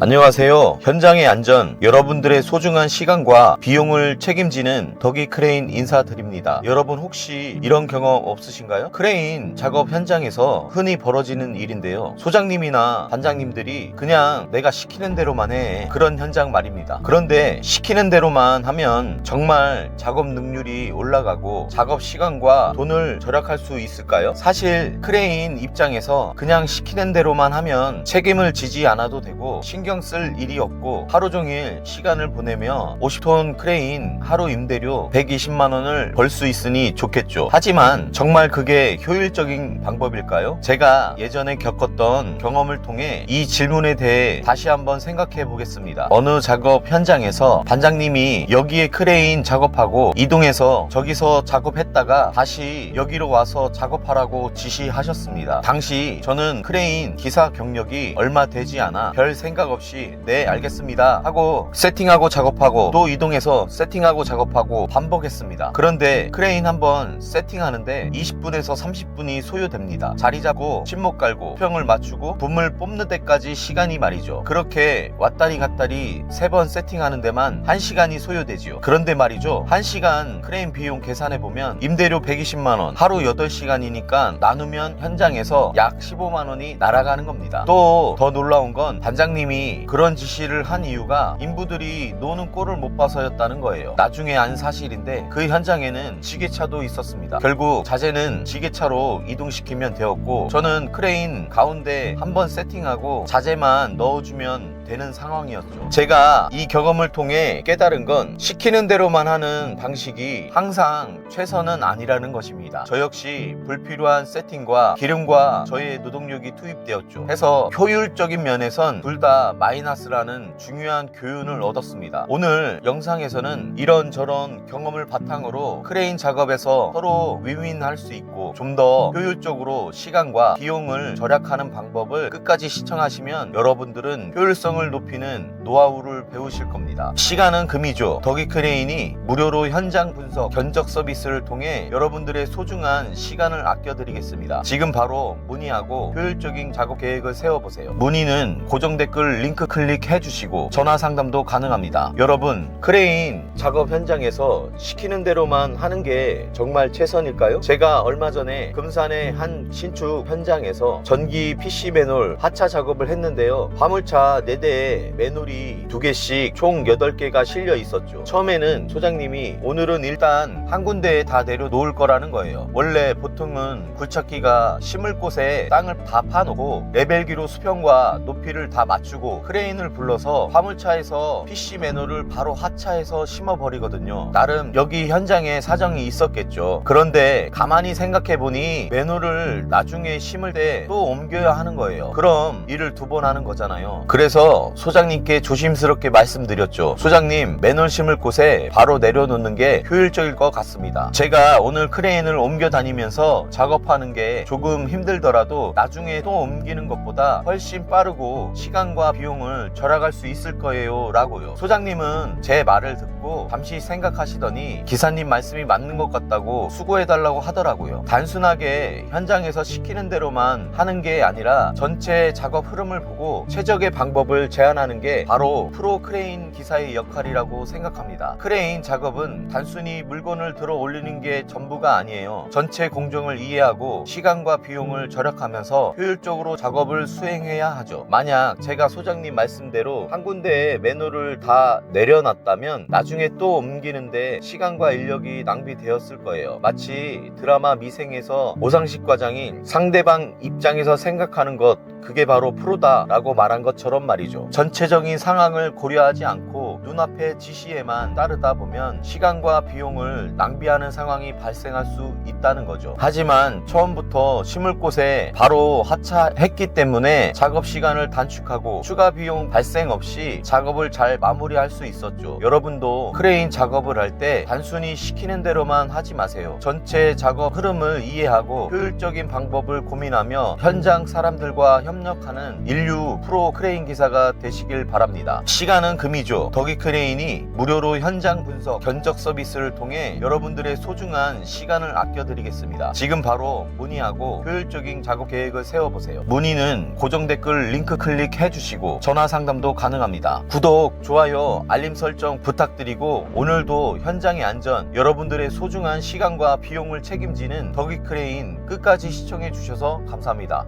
안녕하세요. 현장의 안전, 여러분들의 소중한 시간과 비용을 책임지는 덕이 크레인 인사드립니다. 여러분 혹시 이런 경험 없으신가요? 크레인 작업 현장에서 흔히 벌어지는 일인데요. 소장님이나 반장님들이 그냥 내가 시키는 대로만 해. 그런 현장 말입니다. 그런데 시키는 대로만 하면 정말 작업 능률이 올라가고 작업 시간과 돈을 절약할 수 있을까요? 사실 크레인 입장에서 그냥 시키는 대로만 하면 책임을 지지 않아도 되고 신경 쓸 일이 없고 하루 종일 시간을 보내며 50톤 크레인 하루 임대료 120만원을 벌 수 있으니 좋겠죠. 하지만 정말 그게 효율적인 방법일까요? 제가 예전에 겪었던 경험을 통해 이 질문에 대해 다시 한번 생각해 보겠습니다. 어느 작업 현장에서 반장님이 여기에 크레인 작업하고 이동해서 저기서 작업했다가 다시 여기로 와서 작업하라고 지시하셨습니다. 당시 저는 크레인 기사 경력이 얼마 되지 않아 별 생각 없이 네 알겠습니다 하고 세팅하고 작업하고 또 이동해서 세팅하고 작업하고 반복했습니다. 그런데 크레인 한번 세팅하는데 20분에서 30분이 소요됩니다. 자리 잡고 침목 깔고 수평을 맞추고 붐을 뽑는 데까지 시간이 말이죠. 그렇게 왔다리 갔다리 3번 세팅하는 데만 1시간이 소요되지요. 그런데 말이죠, 1시간 크레인 비용 계산해보면 임대료 120만원, 하루 8시간이니까 나누면 현장에서 약 15만원이 날아가는 겁니다. 또 더 놀라운 건 반장님이 그런 지시를 한 이유가 인부들이 노는 꼴을 못 봐서였다는 거예요. 나중에 안 사실인데 그 현장에는 지게차도 있었습니다. 결국 자재는 지게차로 이동시키면 되었고 저는 크레인 가운데 한번 세팅하고 자재만 넣어주면 되는 상황이었죠. 제가 이 경험을 통해 깨달은 건 시키는 대로만 하는 방식이 항상 최선은 아니라는 것입니다. 저 역시 불필요한 세팅과 기름과 저의 노동력이 투입되었죠. 해서 효율적인 면에선 둘 다 마이너스라는 중요한 교훈을 얻었습니다. 오늘 영상에서는 이런저런 경험을 바탕으로 크레인 작업에서 서로 윈윈할 수 있고 좀 더 효율적으로 시간과 비용을 절약하는 방법을 끝까지 시청하시면 여러분들은 효율성을 높이는 노하우를 배우실 겁니다. 시간은 금이죠. 덕이 크레인이 무료로 현장 분석, 견적 서비스를 통해 여러분들의 소중한 시간을 아껴드리겠습니다. 지금 바로 문의하고 효율적인 작업 계획을 세워보세요. 문의는 고정 댓글 링크 클릭해 주시고 전화 상담도 가능합니다. 여러분, 크레인 작업 현장에서 시키는 대로만 하는 게 정말 최선일까요? 제가 얼마 전에 금산의 한 신축 현장에서 전기 PC 맨홀 하차 작업을 했는데요. 화물차 4대에 맨홀이 2개씩 총 8개가 실려 있었죠. 처음에는 소장님이 오늘은 일단 한 군데에 다 내려놓을 거라는 거예요. 원래 보통은 굴착기가 심을 곳에 땅을 다 파놓고 레벨기로 수평과 높이를 다 맞추고 크레인을 불러서 화물차에서 PC 맨홀을 바로 하차해서 심어버리거든요. 나름 여기 현장에 사정이 있었겠죠. 그런데 가만히 생각해보니 맨홀을 나중에 심을 때 또 옮겨야 하는 거예요. 그럼 일을 2번 하는 거잖아요. 그래서 소장님께 조심스럽게 말씀드렸죠. 소장님, 맨홀 심을 곳에 바로 내려놓는 게 효율적일 것 같습니다. 제가 오늘 크레인을 옮겨 다니면서 작업하는 게 조금 힘들더라도 나중에 또 옮기는 것보다 훨씬 빠르고 시간과 비용을 절약할 수 있을 거예요 라고요. 소장님은 제 말을 듣고 잠시 생각하시더니 기사님 말씀이 맞는 것 같다고 수고해달라고 하더라고요. 단순하게 현장에서 시키는 대로만 하는 게 아니라 전체 작업 흐름을 보고 최적의 방법을 제안하는 게 바로 프로 크레인 기사의 역할이라고 생각합니다. 크레인 작업은 단순히 물건을 들어 올리는 게 전부가 아니에요. 전체 공정을 이해하고 시간과 비용을 절약하면서 효율적으로 작업을 수행해야 하죠. 만약 제가 소장님 말씀대로 한 군데에 맨홀을 다 내려놨다면 나중에 또 옮기는데 시간과 인력이 낭비되었을 거예요. 마치 드라마 미생에서 오상식 과장이 상대방 입장에서 생각하는 것, 그게 바로 프로다 라고 말한 것처럼 말이죠. 전체적인 상황을 고려하지 않고 눈앞의 지시에만 따르다 보면 시간과 비용을 낭비하는 상황이 발생할 수 있다는 거죠. 하지만 처음부터 심을 곳에 바로 하차했기 때문에 작업 시간을 단축하고 추가 비용 발생 없이 작업을 잘 마무리할 수 있었죠. 여러분도 크레인 작업을 할 때 단순히 시키는 대로만 하지 마세요. 전체 작업 흐름을 이해하고 효율적인 방법을 고민하며 현장 사람들과 협력하는 인류 프로 크레인 기사가 하루하루가 되시길 바랍니다. 시간은 금이죠. 더기 크레인이 무료로 현장 분석, 견적 서비스를 통해 여러분들의 소중한 시간을 아껴드리겠습니다. 지금 바로 문의하고 효율적인 작업 계획을 세워보세요. 문의는 고정 댓글 링크 클릭해 주시고 전화 상담도 가능합니다. 구독, 좋아요, 알림 설정 부탁드리고 오늘도 현장의 안전, 여러분들의 소중한 시간과 비용을 책임지는 더기 크레인 끝까지 시청해 주셔서 감사합니다.